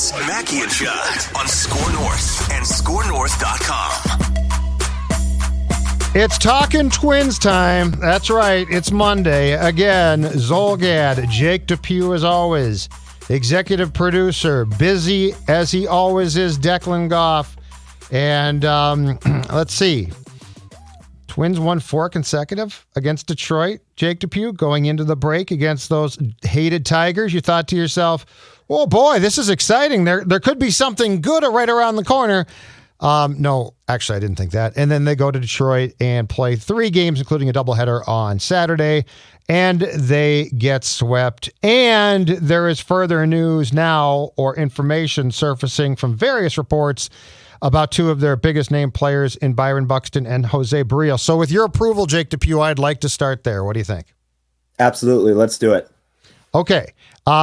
It's Mackey and Judd on Score North and ScoreNorth.com. It's Talking Twins time. That's right. It's Monday. Again, Zolgad, Jake Depew as always. Executive producer, busy as he always is, Declan Goff. And let's see. Twins won 4 consecutive against Detroit. Jake Depew going into the break against those hated Tigers. You thought to yourself, oh boy, this is exciting. There could be something good right around the corner. No, actually, I didn't think that. And then they go to Detroit and play 3 games, including a doubleheader on Saturday, and they get swept. And there is further news now, or information surfacing from various reports about 2 of their biggest name players in Byron Buxton and Jose Berrios. So with your approval, Jake Depew, I'd like to start there. What do you think? Absolutely. Let's do it. Okay.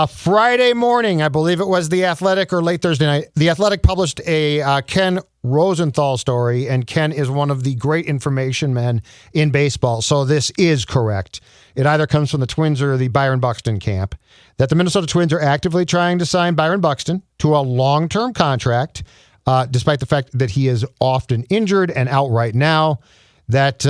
Friday morning, I believe it was The Athletic, or late Thursday night, The Athletic published a Ken Rosenthal story, and Ken is one of the great information men in baseball. So this is correct. It either comes from the Twins or the Byron Buxton camp, that the Minnesota Twins are actively trying to sign Byron Buxton to a long-term contract, despite the fact that he is often injured and out right now, that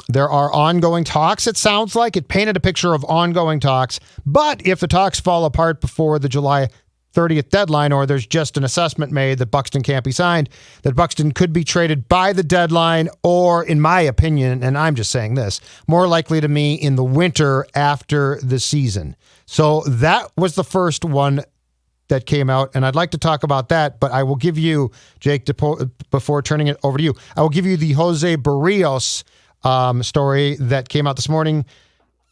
there are ongoing talks. It sounds like it painted a picture of ongoing talks. But if the talks fall apart before the July 30th deadline, or there's just an assessment made that Buxton can't be signed, that Buxton could be traded by the deadline, or in my opinion, and I'm just saying this, more likely to me in the winter after the season. So that was the first one that came out, and I'd like to talk about that, but I will give you, Jake, before turning it over to you, I will give you the Jose Berrios story that came out this morning.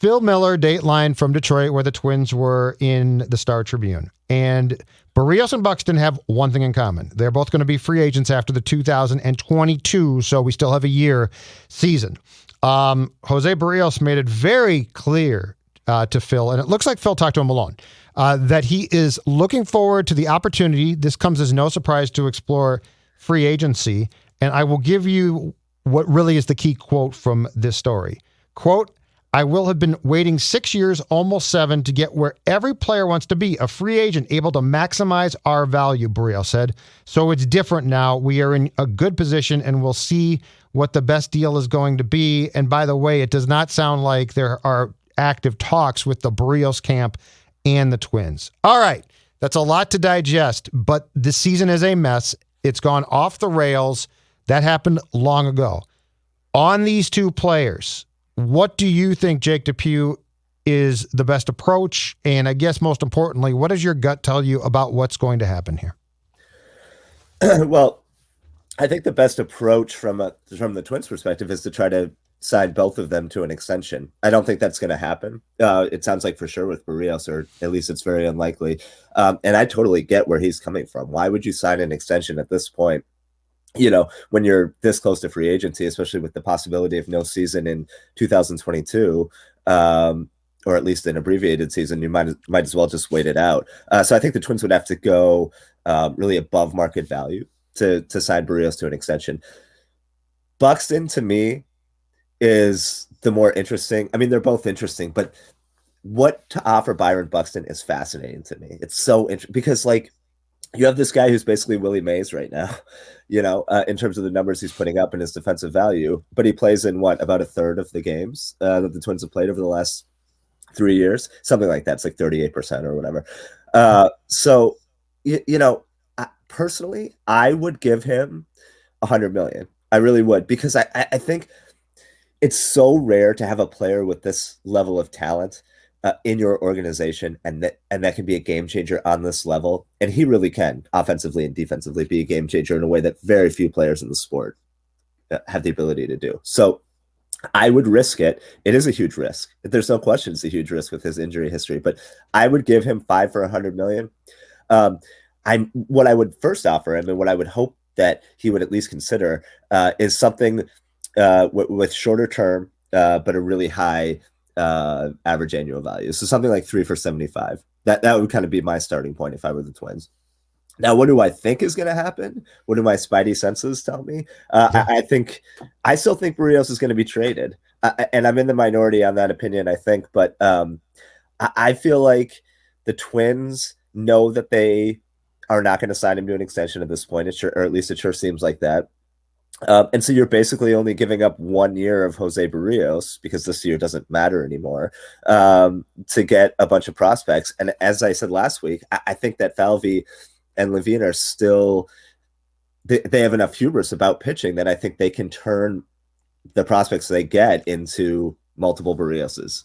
Phil Miller, Dateline from Detroit, where the Twins were in the Star Tribune. And Berrios and Buxton have one thing in common. They're both going to be free agents after the 2022, so we still have a year season. Jose Berrios made it very clear to Phil, and it looks like Phil talked to him alone, that he is looking forward to the opportunity. This comes as no surprise, to explore free agency. And I will give you what really is the key quote from this story. Quote, "I will have been waiting 6 years, almost 7, to get where every player wants to be, a free agent able to maximize our value," Berrios said. "So it's different now. We are in a good position, and we'll see what the best deal is going to be." And by the way, it does not sound like there are active talks with the Berrios camp and the Twins. All right, that's a lot to digest, but the season is a mess. It's gone off the rails. That happened long ago. On these 2 players, what do you think, Jake Depew, is the best approach? And I guess most importantly, what does your gut tell you about what's going to happen here? Well, I think the best approach from the Twins' perspective is to try to sign both of them to an extension. I don't think that's going to happen. It sounds like for sure with Berrios, or at least it's very unlikely. And I totally get where he's coming from. Why would you sign an extension at this point? You know, when you're this close to free agency, especially with the possibility of no season in 2022, or at least an abbreviated season, you might as well just wait it out. So I think the Twins would have to go really above market value to sign Berrios to an extension. Buxton, to me, is the more interesting. I mean, they're both interesting, but what to offer Byron Buxton is fascinating to me. It's so interesting because, like, you have this guy who's basically Willie Mays right now, you know, in terms of the numbers he's putting up and his defensive value, but he plays in about a third of the games that the Twins have played over the last 3 years, something like that. It's like 38% or whatever. So, you know, personally, I would give him $100 million. I really would, because I think it's so rare to have a player with this level of talent in your organization, and that can be a game changer on this level. And he really can, offensively and defensively, be a game changer in a way that very few players in the sport have the ability to do. So I would risk it. It is a huge risk. There's no question it's a huge risk with his injury history, but I would give him 5 for $100 million. What I would first offer him, and what I would hope that he would at least consider, is something with shorter term, but a really high average annual value. So something like 3 for $75. That would kind of be my starting point if I were the Twins. Now, what do I think is going to happen? What do my spidey senses tell me? I still think Berrios is going to be traded, and I'm in the minority on that opinion, I think. But I feel like the Twins know that they are not going to sign him to an extension at this point, or at least it sure seems like that. And so you're basically only giving up 1 year of Jose Berrios, because this year doesn't matter anymore, to get a bunch of prospects. And as I said last week, I think that Falvey and Levine are still, they have enough hubris about pitching that I think they can turn the prospects they get into multiple Berrioses,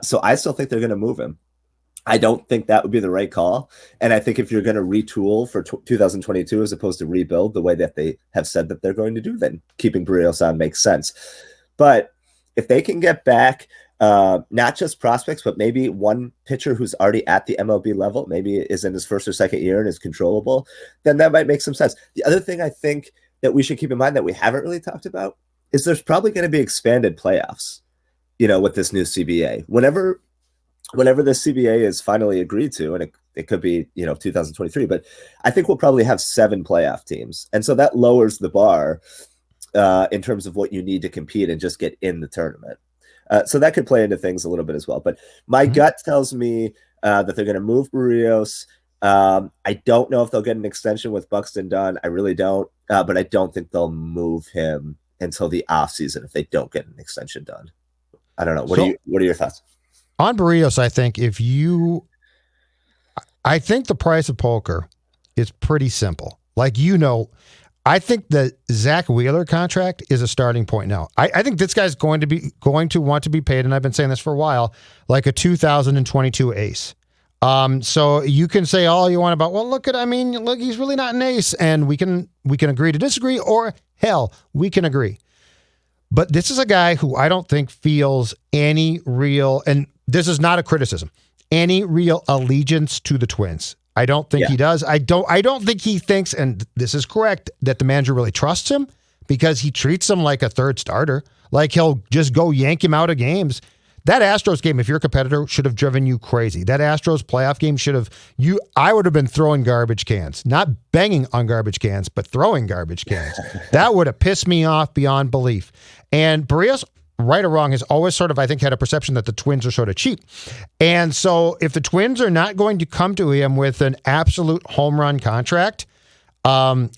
so I still think they're going to move him. I don't think that would be the right call. And I think if you're going to retool for 2022 as opposed to rebuild the way that they have said that they're going to do, then keeping Berrios on makes sense. But if they can get back not just prospects, but maybe one pitcher who's already at the MLB level, maybe is in his first or second year and is controllable, then that might make some sense. The other thing I think that we should keep in mind that we haven't really talked about is there's probably going to be expanded playoffs, with this new CBA. Whenever this CBA is finally agreed to, and it could be, 2023, but I think we'll probably have 7 playoff teams. And so that lowers the bar in terms of what you need to compete and just get in the tournament. So that could play into things a little bit as well. But my gut tells me that they're going to move Berrios. I don't know if they'll get an extension with Buxton done. I really don't. But I don't think they'll move him until the offseason if they don't get an extension done. I don't know. What are your thoughts? On Berrios, I think the price of poker is pretty simple. I think the Zach Wheeler contract is a starting point now. I think this guy's going to want to be paid, and I've been saying this for a while, like a 2022 ace. So you can say all you want about, well, look, he's really not an ace, and we can agree to disagree, or hell, we can agree. But this is a guy who I don't think feels any real, and this is not a criticism, any real allegiance to the Twins. I don't think he does. I don't think he thinks, and this is correct, that the manager really trusts him, because he treats him like a third starter. Like he'll just go yank him out of games. That Astros game, if you're a competitor, should have driven you crazy. That Astros playoff game I would have been throwing garbage cans, not banging on garbage cans, but throwing garbage cans. That would have pissed me off beyond belief. And Berrios, right or wrong, has always sort of, I think, had a perception that the Twins are sort of cheap. And so if the Twins are not going to come to him with an absolute home run contract,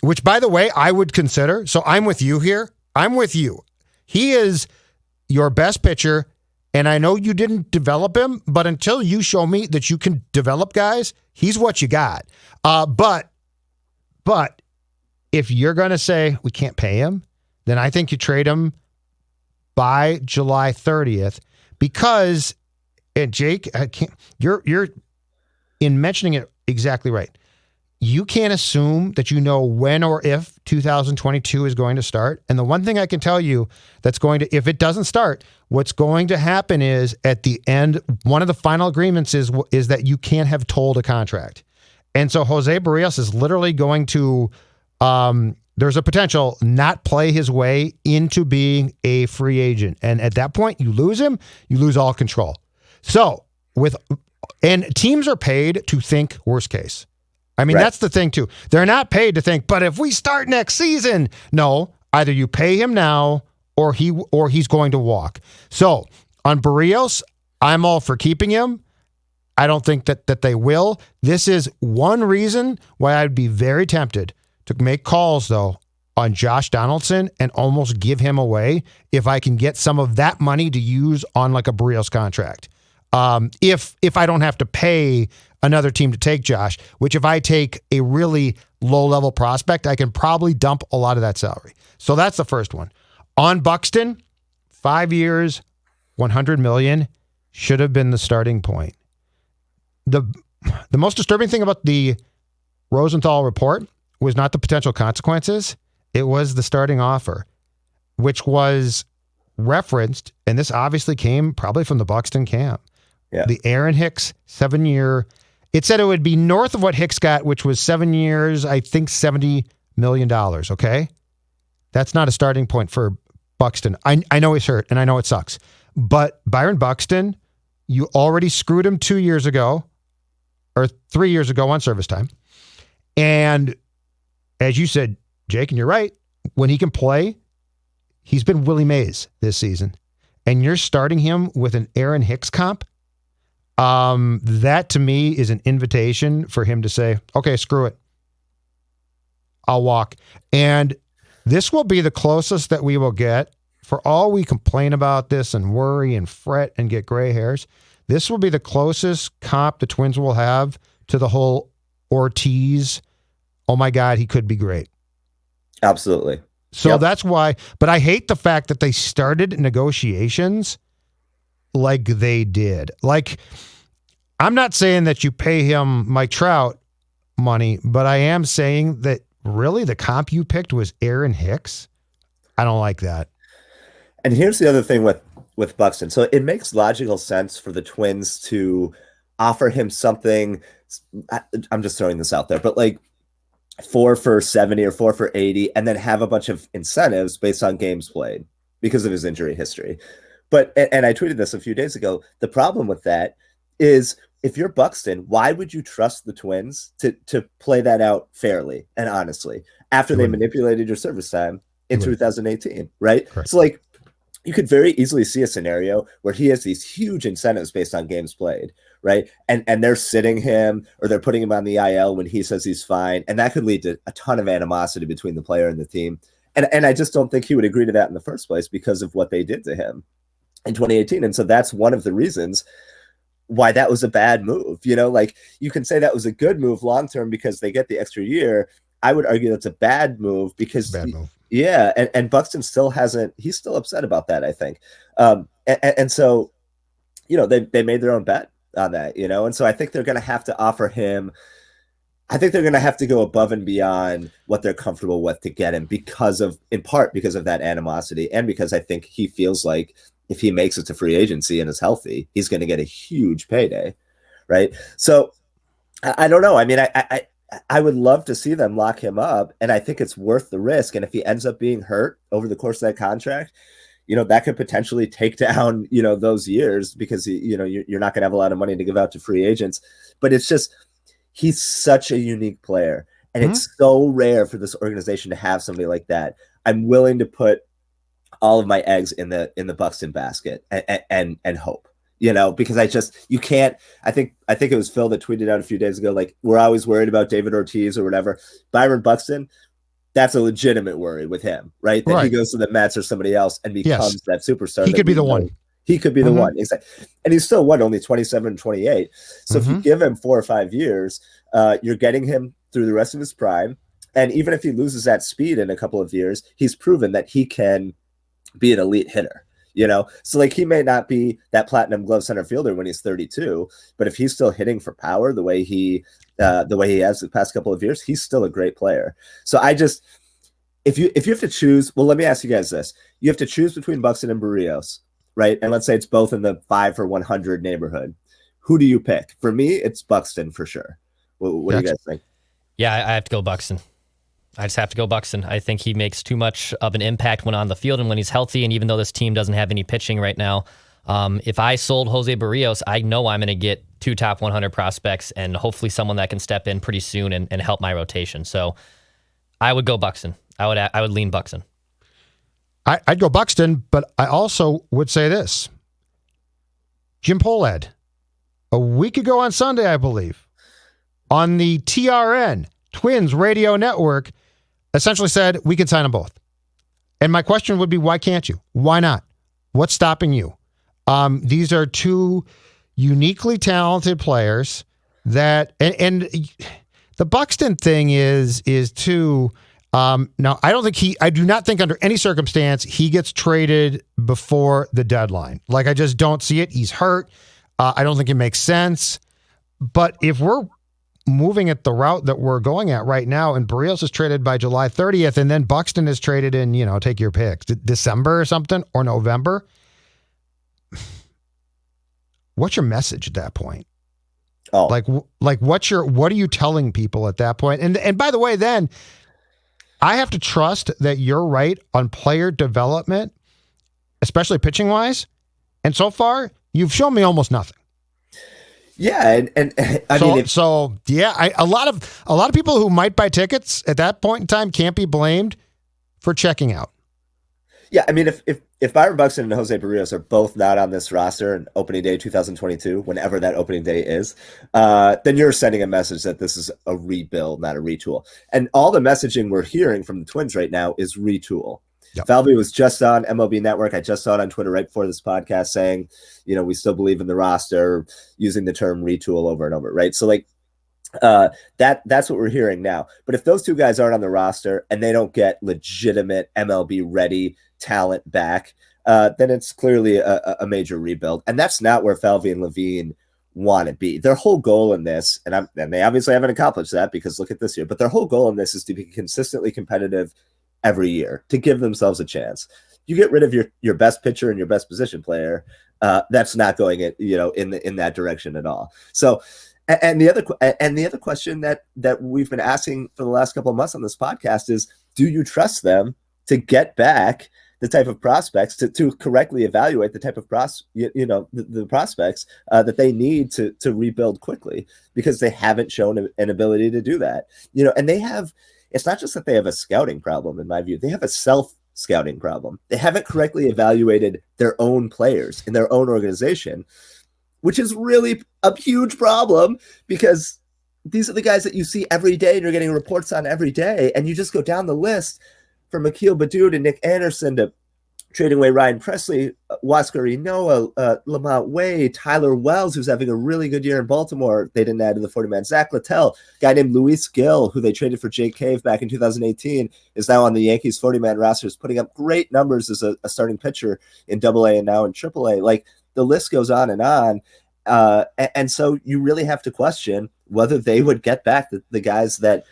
which, by the way, I would consider. So I'm with you here. I'm with you. He is your best pitcher. And I know you didn't develop him, but until you show me that you can develop guys, he's what you got. But if you're going to say we can't pay him, then I think you trade him by July 30th, because, and Jake, you're in mentioning it exactly right. You can't assume that you know when or if 2022 is going to start. And the one thing I can tell you if it doesn't start, what's going to happen is at the end, one of the final agreements is that you can't have told a contract. And so Jose Berrios is literally going to, there's a potential not play his way into being a free agent. And at that point, you lose him, you lose all control. So and teams are paid to think worst case. Right. That's the thing too. They're not paid to think, but if we start next season, no, either you pay him now or he's going to walk. So on Berrios, I'm all for keeping him. I don't think that they will. This is one reason why I'd be very tempted to make calls, though, on Josh Donaldson and almost give him away if I can get some of that money to use on like a Berrios contract. If I don't have to pay another team to take Josh, which if I take a really low-level prospect, I can probably dump a lot of that salary. So that's the first one. On Buxton, 5 years, $100 million should have been the starting point. The most disturbing thing about the Rosenthal report was not the potential consequences. It was the starting offer, which was referenced, and this obviously came probably from the Buxton camp. Yeah. The Aaron Hicks 7-year, it said it would be north of what Hicks got, which was 7 years, I think $70 million, okay? That's not a starting point for Buxton. I know he's hurt, and I know it sucks. But Byron Buxton, you already screwed him 2 years ago, or 3 years ago on service time. And as you said, Jake, and you're right, when he can play, he's been Willie Mays this season. And you're starting him with an Aaron Hicks comp? That to me is an invitation for him to say, okay, screw it. I'll walk. And this will be the closest that we will get. For all we complain about this and worry and fret and get gray hairs, this will be the closest comp the Twins will have to the whole Ortiz. Oh my God, he could be great. Absolutely. So that's why, but I hate the fact that they started negotiations like they did. Like, I'm not saying that you pay him Mike Trout money, but I am saying that really the comp you picked was Aaron Hicks. I don't like that. And here's the other thing with Buxton. So it makes logical sense for the Twins to offer him something. I'm just throwing this out there, but like 4 for 70 or 4 for 80, and then have a bunch of incentives based on games played because of his injury history. But, and I tweeted this a few days ago, the problem with that is if you're Buxton, why would you trust the Twins to play that out fairly and honestly after they manipulated your service time in 2018, right? Correct. So like, you could very easily see a scenario where he has these huge incentives based on games played, right? And they're sitting him or they're putting him on the IL when he says he's fine. And that could lead to a ton of animosity between the player and the team. And I just don't think he would agree to that in the first place because of what they did to him in 2018. And so that's one of the reasons why that was a bad move. You know, like you can say that was a good move long-term because they get the extra year. I would argue that's a bad move because yeah. And Buxton still he's still upset about that, I think. And so, you know, they made their own bet on that, you know? And so I think they're going to have to offer him, I think they're going to have to go above and beyond what they're comfortable with to get him in part because of that animosity. And because I think he feels like if he makes it to free agency and is healthy, he's going to get a huge payday. Right. So I don't know. I mean, I would love to see them lock him up, and I think it's worth the risk. And if he ends up being hurt over the course of that contract, you know, that could potentially take down, you know, those years because, you know, you're not going to have a lot of money to give out to free agents. But it's just, he's such a unique player, and it's so rare for this organization to have somebody like that. I'm willing to put all of my eggs in the Buxton basket and hope. You know, because you can't, I think it was Phil that tweeted out a few days ago, like, we're always worried about David Ortiz or whatever. Byron Buxton, that's a legitimate worry with him, right? That he goes to the Mets or somebody else and becomes that superstar. He could be the one. He could be the one. Exactly. And he's still only 27 and 28. So if you give him 4 or 5 years, you're getting him through the rest of his prime. And even if he loses that speed in a couple of years, he's proven that he can be an elite hitter. You know, so like he may not be that platinum glove center fielder when he's 32, but if he's still hitting for power the way he has the past couple of years, he's still a great player. So if you have to choose, well, let me ask you guys this: you have to choose between Buxton and Berrios, right? And let's say it's both in the 5 for 100 neighborhood. Who do you pick? For me, it's Buxton for sure. What do you guys think? Yeah, I have to go Buxton. I just have to go Buxton. I think he makes too much of an impact when on the field and when he's healthy. And even though this team doesn't have any pitching right now, if I sold Jose Berrios, I know I'm going to get 2 top 100 prospects and hopefully someone that can step in pretty soon and help my rotation. So I would go Buxton. I would lean Buxton. I'd go Buxton, but I also would say this. Jim Pohlad, a week ago on Sunday, I believe, on the TRN, Twins Radio Network, essentially said we can sign them both. And my question would be, why can't you? Why not? What's stopping you? These are 2 uniquely talented players that, and the Buxton thing is too, now I do not think under any circumstance he gets traded before the deadline. Like, I just don't see it. He's hurt. I don't think it makes sense. But if we're moving at the route that we're going at right now, and Berrios is traded by July 30th, and then Buxton is traded in, you know, take your pick, December or something, or November. What's your message at that point? Oh, like what are you telling people at that point? And by the way, then I have to trust that you're right on player development, especially pitching wise. And so far, you've shown me almost nothing. Yeah, and I mean, a lot of people who might buy tickets at that point in time can't be blamed for checking out. Yeah, I mean, if if Byron Buxton and Jose Berrios are both not on this roster in opening day 2022, whenever that opening day is, then you're sending a message that this is a rebuild, not a retool. And all the messaging we're hearing from the Twins right now is retool. Yep. Falvey was just on MLB Network. I just saw it on Twitter right before this podcast saying, we still believe in the roster, using the term retool over and over, right? So like that's what we're hearing now. But if those two guys aren't on the roster and they don't get legitimate MLB ready talent back, then it's clearly a major rebuild. And that's not where Falvey and Levine want to be. Their whole goal in this, and they obviously haven't accomplished that because look at this year, but their whole goal in this is to be consistently competitive every year, to give themselves a chance. You get rid of your best pitcher and your best position player, that's not going in that direction at all. So and the other question that we've been asking for the last couple of months on this podcast is, do you trust them to get back the type of prospects to correctly evaluate the type of the prospects that they need to rebuild quickly, because they haven't shown an ability to do that. And it's not just that they have a scouting problem, in my view, they have a self-scouting problem. They haven't correctly evaluated their own players in their own organization, which is really a huge problem, because these are the guys that you see every day and you're getting reports on every day. And you just go down the list from Akil Baddoo to Nick Anderson to trading away Ryan Presley, Huascar Ynoa, Lamont Wade, Tyler Wells, who's having a really good year in Baltimore. They didn't add to the 40-man. Zach Littell, a guy named Luis Gil, who they traded for Jake Cave back in 2018, is now on the Yankees 40-man roster, is putting up great numbers as a starting pitcher in AA and now in AAA. Like, the list goes on and on. And so you really have to question whether they would get back the guys that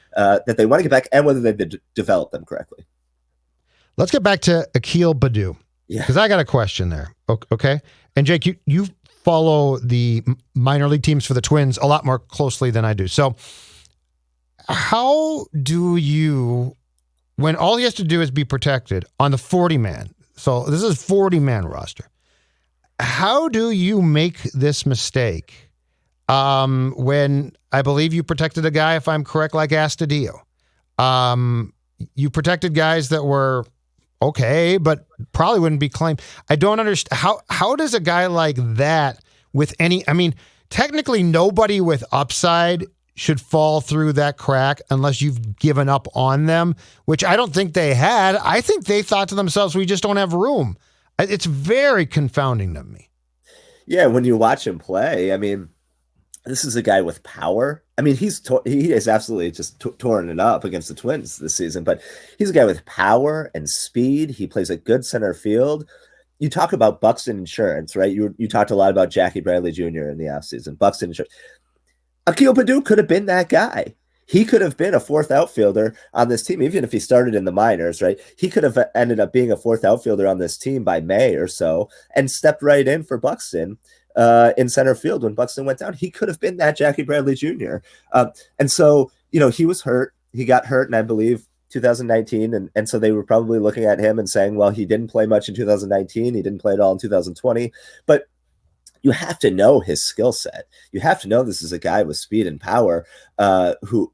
they want to get back, and whether they've developed them correctly. Let's get back to Akil Baddoo, because I got a question there. Okay. And Jake, you follow the minor league teams for the Twins a lot more closely than I do. So how do you, when all he has to do is be protected on the 40-man, so this is 40-man roster, how do you make this mistake when I believe you protected a guy, if I'm correct, like Astudillo? You protected guys that were okay, but probably wouldn't be claimed. I don't understand. How does a guy like that with technically nobody with upside should fall through that crack unless you've given up on them, which I don't think they had. I think they thought to themselves, we just don't have room. It's very confounding to me. Yeah, when you watch him play, this is a guy with power. He is absolutely just torn it up against the Twins this season, but he's a guy with power and speed. He plays a good center field. You talk about Buxton insurance, right? You talked a lot about Jackie Bradley Jr. in the offseason. Buxton insurance. Akil Baddoo could have been that guy. He could have been a fourth outfielder on this team, even if he started in the minors, right? He could have ended up being a fourth outfielder on this team by May or so and stepped right in for Buxton in center field when Buxton went down. He could have been that Jackie Bradley Jr. And so, he was hurt. He got hurt in, I believe, 2019. And so they were probably looking at him and saying, well, he didn't play much in 2019. He didn't play at all in 2020. But you have to know his skill set. You have to know this is a guy with speed and power who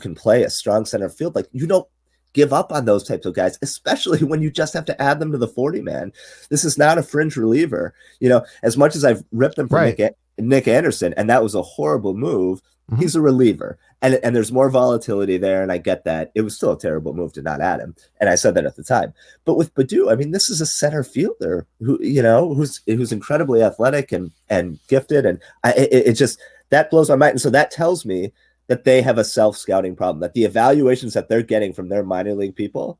can play a strong center field. Like, you don't give up on those types of guys, especially when you just have to add them to the 40-man. This is not a fringe reliever. As much as I've ripped him from Nick Anderson, and that was a horrible move, he's a reliever. And there's more volatility there, and I get that. It was still a terrible move to not add him, and I said that at the time. But with Baddoo, this is a center fielder who's incredibly athletic and gifted, and it just, that blows my mind. And so that tells me that they have a self-scouting problem, that the evaluations that they're getting from their minor league people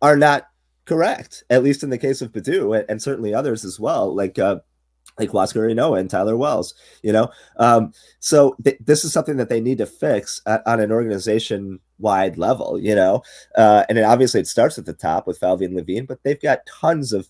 are not correct, at least in the case of Baddoo, and certainly others as well, like Huascar Ynoa and Tyler Wells, So this is something that they need to fix on an organization-wide level, and obviously it starts at the top with Falvey and Levine, but they've got tons of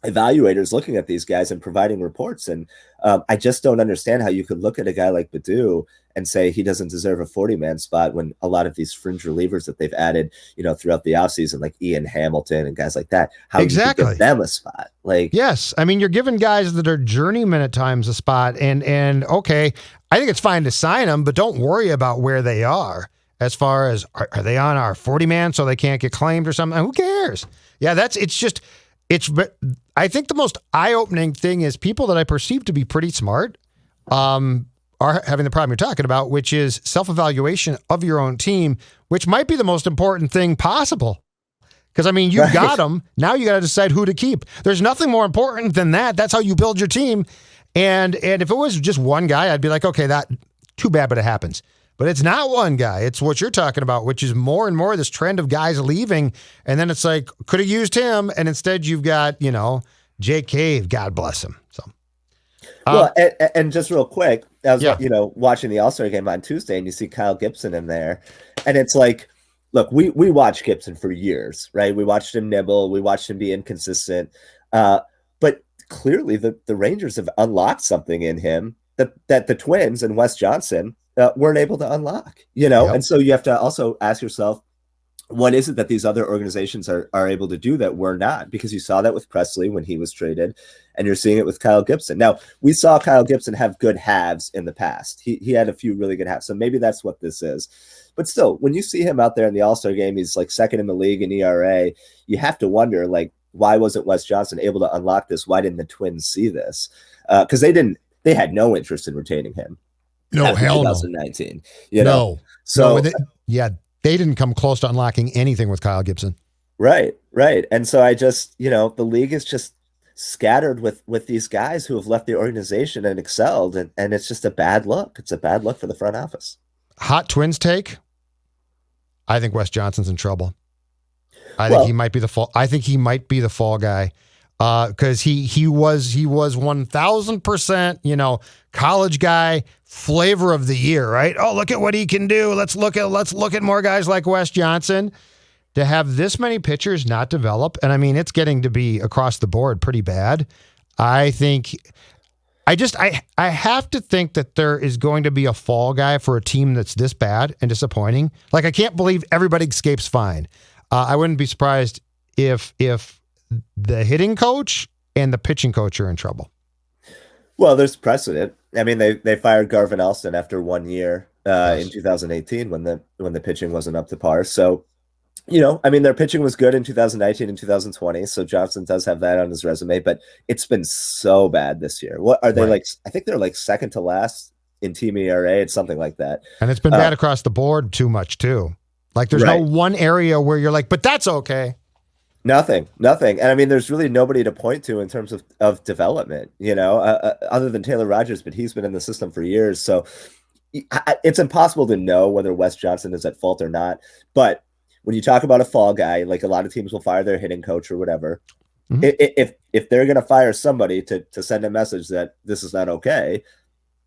evaluators looking at these guys and providing reports. And I just don't understand how you could look at a guy like Baddoo and say he doesn't deserve a 40-man spot when a lot of these fringe relievers that they've added, throughout the offseason, like Ian Hamilton and guys like that, how exactly you could give them a spot. Like, yes, you're giving guys that are journeymen at times a spot, and okay, I think it's fine to sign them, but don't worry about where they are as far as are they on our 40-man so they can't get claimed or something. Who cares? Yeah, it's just. I think the most eye-opening thing is people that I perceive to be pretty smart are having the problem you're talking about, which is self-evaluation of your own team, which might be the most important thing possible. Because, I mean, you got them. Now you got to decide who to keep. There's nothing more important than that. That's how you build your team. And if it was just one guy, I'd be like, okay, that too bad, but it happens. But it's not one guy. It's what you're talking about, which is more and more this trend of guys leaving. And then it's like, could have used him. And instead you've got, Jake Cave, God bless him. So, well, and just real quick, I was, watching the All-Star game on Tuesday, and you see Kyle Gibson in there. And it's like, look, we watched Gibson for years, right? We watched him nibble. We watched him be inconsistent. But clearly the Rangers have unlocked something in him that the Twins and Wes Johnson weren't able to unlock, Yep. And so you have to also ask yourself, what is it that these other organizations are able to do that we're not? Because you saw that with Presley when he was traded, and you're seeing it with Kyle Gibson. Now, we saw Kyle Gibson have good halves in the past. He had a few really good halves, so maybe that's what this is. But still, when you see him out there in the All-Star game, he's like second in the league in ERA. You have to wonder, like, why wasn't Wes Johnson able to unlock this? Why didn't the Twins see this? Because they had no interest in retaining him. No, hell 2019. No. So they didn't come close to unlocking anything with Kyle Gibson. Right. And so I just, the league is just scattered with these guys who have left the organization and excelled, and it's just a bad look. It's a bad look for the front office. Hot Twins take. I think Wes Johnson's in trouble. I think he might be the fall. I think he might be the fall guy. Because he was 1000%, college guy, flavor of the year, right? Oh, look at what he can do. Let's look at more guys like Wes Johnson. To have this many pitchers not develop, and I mean it's getting to be across the board pretty bad. I think I have to think that there is going to be a fall guy for a team that's this bad and disappointing. Like, I can't believe everybody escapes fine. I wouldn't be surprised if the hitting coach and the pitching coach are in trouble. Well, there's precedent. I mean, they fired Garvin Elston after 1 year in 2018 when the pitching wasn't up to par. So, their pitching was good in 2019 and 2020. So Johnson does have that on his resume, but it's been so bad this year. What are they like? I think they're like second to last in team ERA. It's something like that. And it's been bad across the board too much too. Like, there's no one area where you're like, but that's okay. Nothing. And I mean, there's really nobody to point to in terms of development, other than Taylor Rogers, but he's been in the system for years. So it's impossible to know whether Wes Johnson is at fault or not. But when you talk about a fall guy, like, a lot of teams will fire their hitting coach or whatever. Mm-hmm. If they're going to fire somebody to send a message that this is not okay,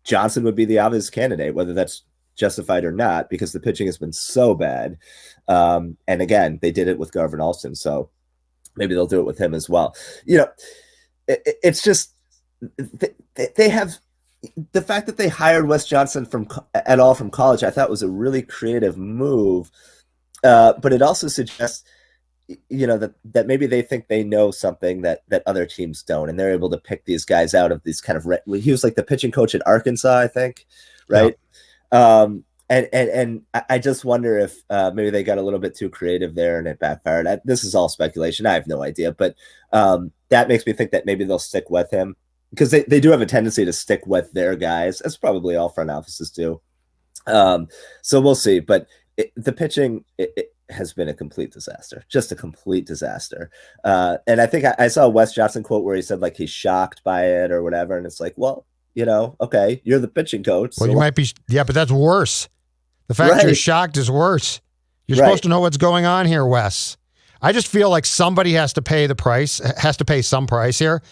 Johnson would be the obvious candidate, whether that's justified or not, because the pitching has been so bad. And again, they did it with Garvin Alston, so maybe they'll do it with him as well. It's just they have the fact that they hired Wes Johnson from college. I thought was a really creative move, but it also suggests, that maybe they think they know something that other teams don't, and they're able to pick these guys out of these kind of. He was like the pitching coach at Arkansas, I think, right? Yeah. And I just wonder if maybe they got a little bit too creative there and it backfired. This is all speculation. I have no idea, but that makes me think that maybe they'll stick with him, because they do have a tendency to stick with their guys. That's probably all front offices do. So we'll see. But the pitching it has been a complete disaster, just a complete disaster. And I think I saw a Wes Johnson quote where he said, like, he's shocked by it or whatever. And it's like, well, okay, you're the pitching coach. Well, so you might be, but that's worse. The fact you're shocked is worse. You're supposed to know what's going on here, Wes. I just feel like somebody has to pay some price here,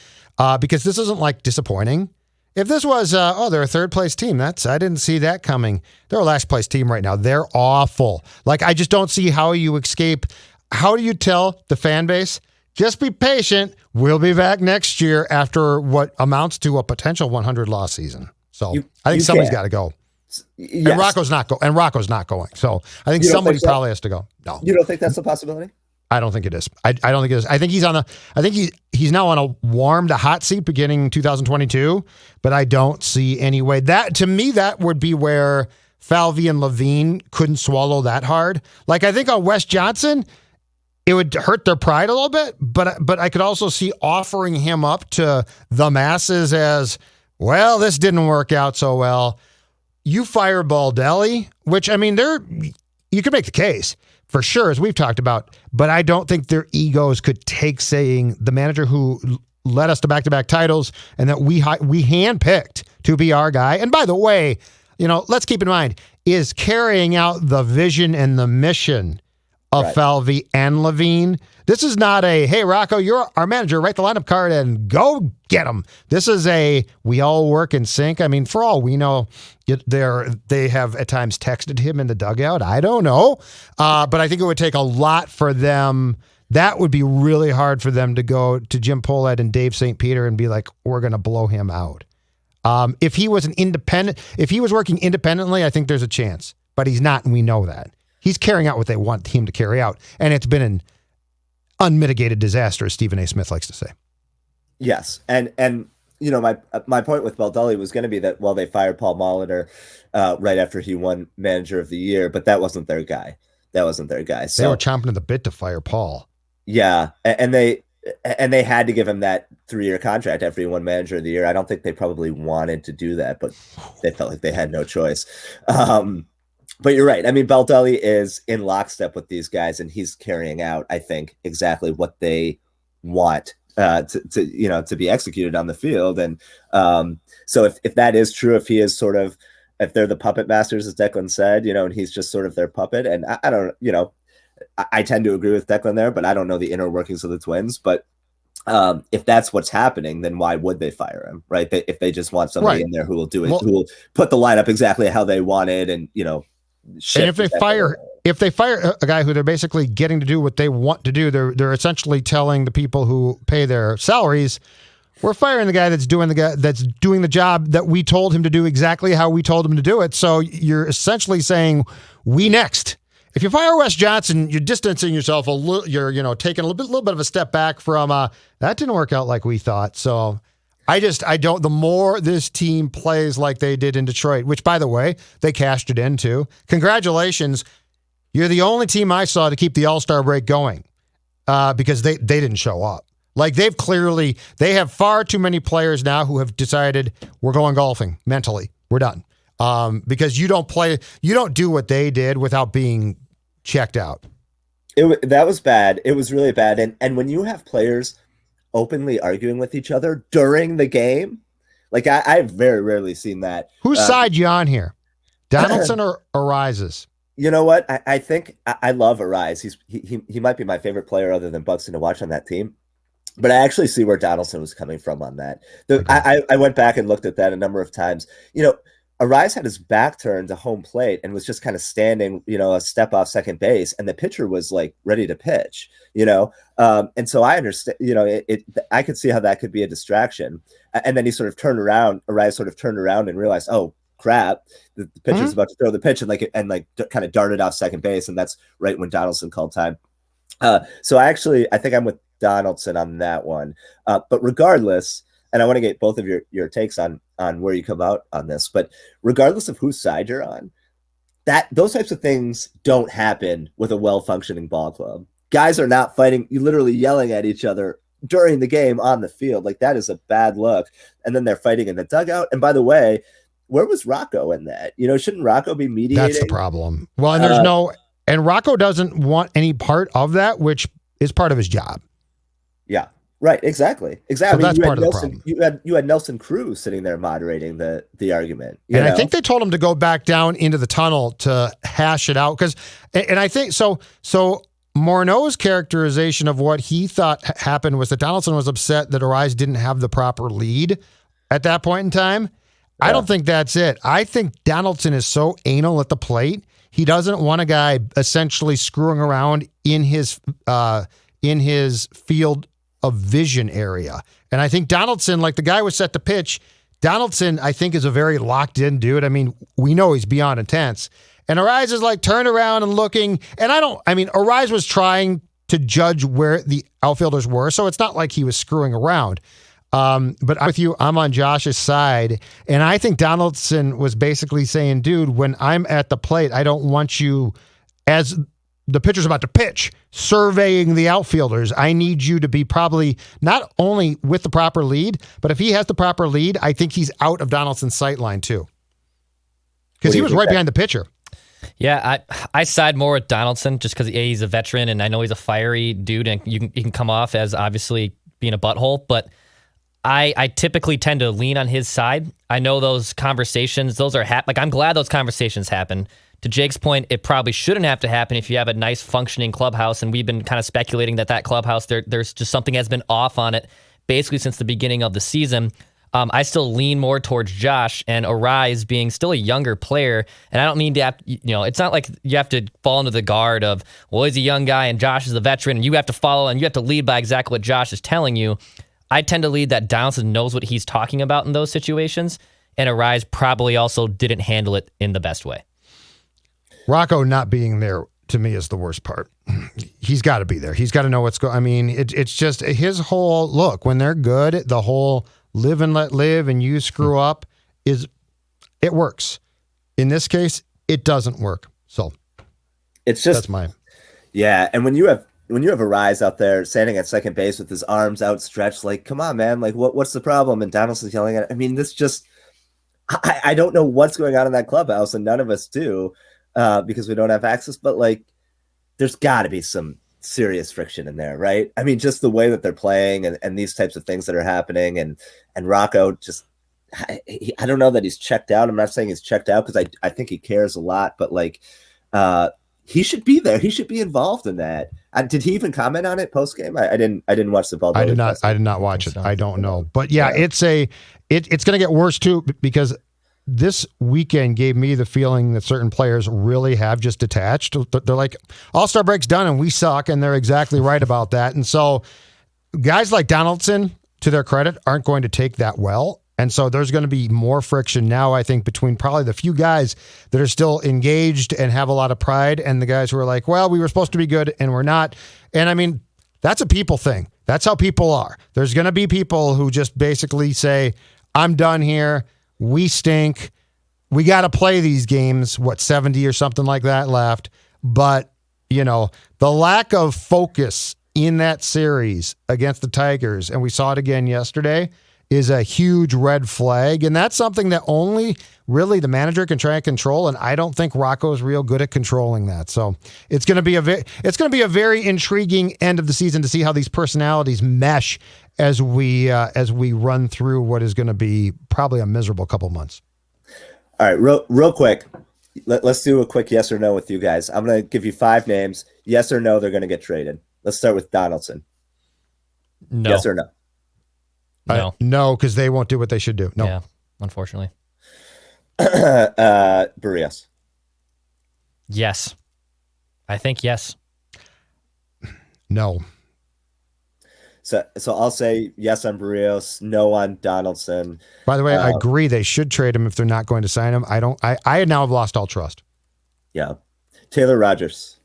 because this isn't like disappointing. If this was, they're a third place team, I didn't see that coming. They're a last place team right now. They're awful. Like, I just don't see how you escape. How do you tell the fan base, just be patient, we'll be back next year after what amounts to a potential 100 loss season? So I think somebody's got to go. Yes. And Rocco's not going. So I think somebody probably has to go. No. You don't think that's a possibility? I don't think it is. I don't think it is. I think he's now on a warm to hot seat beginning 2022, but I don't see any way. That, to me, that would be where Falvey and Levine couldn't swallow that hard. Like, I think on Wes Johnson, it would hurt their pride a little bit, but I could also see offering him up to the masses as, well, this didn't work out so well. You fire Baldelli, which, I mean, you could make the case for sure, as we've talked about, but I don't think their egos could take saying the manager who led us to back-to-back titles and that we handpicked to be our guy. And by the way, let's keep in mind, is carrying out the vision and the mission of Falvey and Levine. This is not a, hey, Rocco, you're our manager, write the lineup card and go get them. This is a, we all work in sync. I mean, for all we know, they have at times texted him in the dugout. I don't know. But I think it would take a lot for them. That would be really hard for them to go to Jim Pohlad and Dave St. Peter and be like, we're going to blow him out. If he was working independently, I think there's a chance, but he's not. And we know that. He's carrying out what they want him to carry out. And it's been an unmitigated disaster, as Stephen A. Smith likes to say. Yes. And my point with Baldelli was going to be that, well, they fired Paul Molitor right after he won Manager of the Year, but that wasn't their guy. So they were chomping at the bit to fire Paul. Yeah. And they had to give him that 3-year contract after he won Manager of the Year. I don't think they probably wanted to do that, but they felt like they had no choice. But you're right. I mean, Baldelli is in lockstep with these guys, and he's carrying out, I think, exactly what they want to be executed on the field. And so if that is true, if he is sort of, if they're the puppet masters, as Declan said, and he's just sort of their puppet, and I don't, I tend to agree with Declan there, but I don't know the inner workings of the Twins. But if that's what's happening, then why would they fire him, right? If they just want somebody in there who will do it, who will put the lineup exactly how they want it, and and if they fire a guy who they're basically getting to do what they want to do, they're essentially telling the people who pay their salaries, we're firing the guy that's doing the job that we told him to do exactly how we told him to do it. So you're essentially saying, we next. If you fire Wes Johnson, you're distancing yourself a little. You're taking a little bit of a step back from that didn't work out like we thought. So I don't. The more this team plays like they did in Detroit, which by the way they cashed it into. Congratulations, you're the only team I saw to keep the All-Star break going because they didn't show up. Like they have far too many players now who have decided we're going golfing mentally. We're done. Because you don't do what they did without being checked out. That was bad. It was really bad. And when you have players openly arguing with each other during the game, like I've very rarely seen that. Whose side you on here? Donaldson or Arises? You know what? I think I love Arise. He might be my favorite player other than Buxton to watch on that team. But I actually see where Donaldson was coming from on that. I went back and looked at that a number of times. Arise had his back turned to home plate and was just kind of standing, a step off second base, and the pitcher was like ready to pitch, and so I understand, I could see how that could be a distraction. And then he sort of turned around, Arise sort of turned around and realized, oh crap, the pitcher's about to throw the pitch, and kind of darted off second base, and that's right when Donaldson called time. So I think I'm with Donaldson on that one. But regardless, and I want to get both of your takes on where you come out on this, but regardless of whose side you're on, those types of things don't happen with a well-functioning ball club. Guys are not fighting, you literally yelling at each other during the game on the field. Like, that is a bad look. And then they're fighting in the dugout. And by the way, where was Rocco in that? Shouldn't Rocco be mediating? That's the problem. Well, and and Rocco doesn't want any part of that, which is part of his job. Yeah. Right, exactly. So that's part of the problem. You had Nelson Cruz sitting there moderating the argument. I think they told him to go back down into the tunnel to hash it out. And I think so Morneau's characterization of what he thought happened was that Donaldson was upset that Arise didn't have the proper lead at that point in time. Yeah. I don't think that's it. I think Donaldson is so anal at the plate. He doesn't want a guy essentially screwing around in his field of vision area. And I think Donaldson, like the guy was set to pitch, Donaldson, I think, is a very locked in dude. I mean, we know he's beyond intense. And Arise is like turned around and looking. And Arise was trying to judge where the outfielders were. So it's not like he was screwing around. But I'm with you, I'm on Josh's side. And I think Donaldson was basically saying, dude, when I'm at the plate, I don't want you, as the pitcher's about to pitch, surveying the outfielders. I need you to be probably not only with the proper lead, but if he has the proper lead, I think he's out of Donaldson's sight line too. Because he was right behind the pitcher. Yeah, I side more with Donaldson just because he's a veteran and I know he's a fiery dude and he can come off as obviously being a butthole, but I typically tend to lean on his side. I know those conversations, those are I'm glad those conversations happen. To Jake's point, it probably shouldn't have to happen if you have a nice functioning clubhouse, and we've been kind of speculating that clubhouse, there's just something has been off on it basically since the beginning of the season. I still lean more towards Josh and Arise being still a younger player, and I don't mean to have, it's not like you have to fall into the guard of, well, he's a young guy and Josh is a veteran, and you have to follow and you have to lead by exactly what Josh is telling you. I tend to lead that Donaldson knows what he's talking about in those situations, and Arise probably also didn't handle it in the best way. Rocco not being there, to me, is the worst part. He's got to be there. He's got to know what's going on. I mean, it's just his whole look. When they're good, the whole live and let live and you screw up it works. In this case, it doesn't work. So it's just that's mine. Yeah, and when you have Arise out there standing at second base with his arms outstretched, like, come on, man, like what's the problem? And Donaldson's yelling at it. I mean, this just I don't know what's going on in that clubhouse, and none of us do. Because we don't have access, but like, there's got to be some serious friction in there, right? I mean, just the way that they're playing and these types of things that are happening, and Rocco just, I don't know that he's checked out. I'm not saying he's checked out because I think he cares a lot, but like, he should be there. He should be involved in that. Did he even comment on it post game? I didn't watch the ball. I did not watch it. I don't know, but yeah. It's going to get worse too, because this weekend gave me the feeling that certain players really have just detached. They're like, All-Star break's done and we suck, and they're exactly right about that. And so guys like Donaldson, to their credit, aren't going to take that well. And so there's going to be more friction now, I think, between probably the few guys that are still engaged and have a lot of pride and the guys who are like, well, we were supposed to be good and we're not. And I mean, that's a people thing. That's how people are. There's going to be people who just basically say, I'm done here. We stink. We got to play these games, 70 or something like that left. But, the lack of focus in that series against the Tigers, and we saw it again yesterday, is a huge red flag. And that's something that only really the manager can try and control. And I don't think Rocco's real good at controlling that. So it's going to be a very intriguing end of the season to see how these personalities mesh as we run through what is going to be probably a miserable couple months. All right, real quick. Let's do a quick yes or no with you guys. I'm going to give you 5 names. Yes or no, they're going to get traded. Let's start with Donaldson. No. Yes or no? No. No, because they won't do what they should do. No. Yeah, unfortunately. Berrios. Yes. I think yes. No. So I'll say yes on Berrios, no on Donaldson. By the way, I agree they should trade him if they're not going to sign him. I now have lost all trust. Yeah. Taylor Rogers.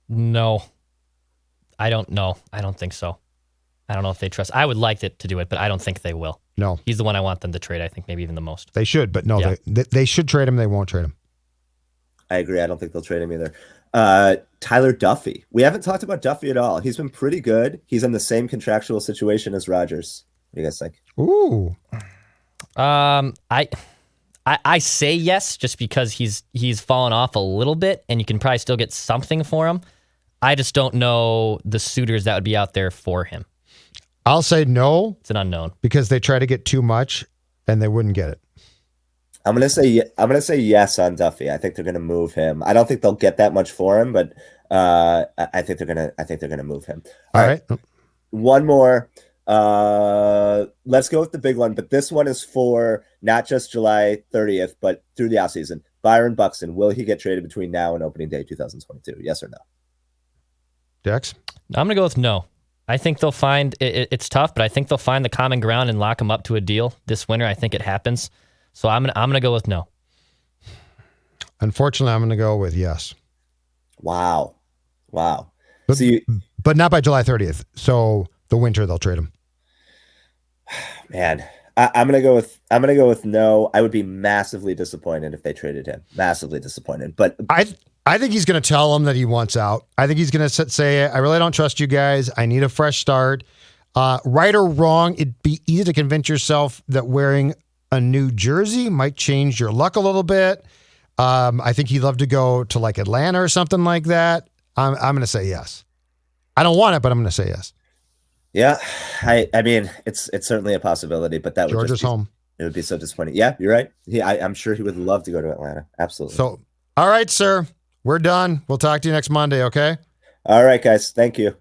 No. I don't know. I don't think so. I don't know if they trust. I would like it to do it, but I don't think they will. No. He's the one I want them to trade, I think maybe even the most. They should, but no, yeah. They should trade him. They won't trade him. I agree. I don't think they'll trade him either. Tyler Duffy. We haven't talked about Duffy at all. He's been pretty good. He's in the same contractual situation as Rogers. What do you guys think? Ooh. I say yes, just because he's fallen off a little bit, and you can probably still get something for him. I just don't know the suitors that would be out there for him. I'll say no. It's an unknown because they try to get too much, and they wouldn't get it. I'm gonna say yes on Duffy. I think they're gonna move him. I don't think they'll get that much for him, but I think they're gonna move him. All right. One more. Let's go with the big one, but this one is for not just July 30th, but through the offseason. Byron Buxton, will he get traded between now and opening day 2022? Yes or no? Dex? I'm gonna go with no. I think they'll find it's tough, but I think they'll find the common ground and lock him up to a deal this winter. I think it happens. So I'm gonna go with no. Unfortunately, I'm gonna go with yes. Wow. But not by July 30th. So the winter they'll trade him. Man, I'm gonna go with no. I would be massively disappointed if they traded him. Massively disappointed. But I think he's going to tell them that he wants out. I think he's going to say, I really don't trust you guys. I need a fresh start. Right or wrong, it'd be easy to convince yourself that wearing a new jersey might change your luck a little bit. I think he'd love to go to like Atlanta or something like that. I'm going to say yes. I don't want it, but I'm going to say yes. Yeah, I mean, it's certainly a possibility, but that would Georgia's home. It would be so disappointing. Yeah, you're right. I'm sure he would love to go to Atlanta. Absolutely. So, all right, sir, we're done. We'll talk to you next Monday, okay? All right, guys. Thank you.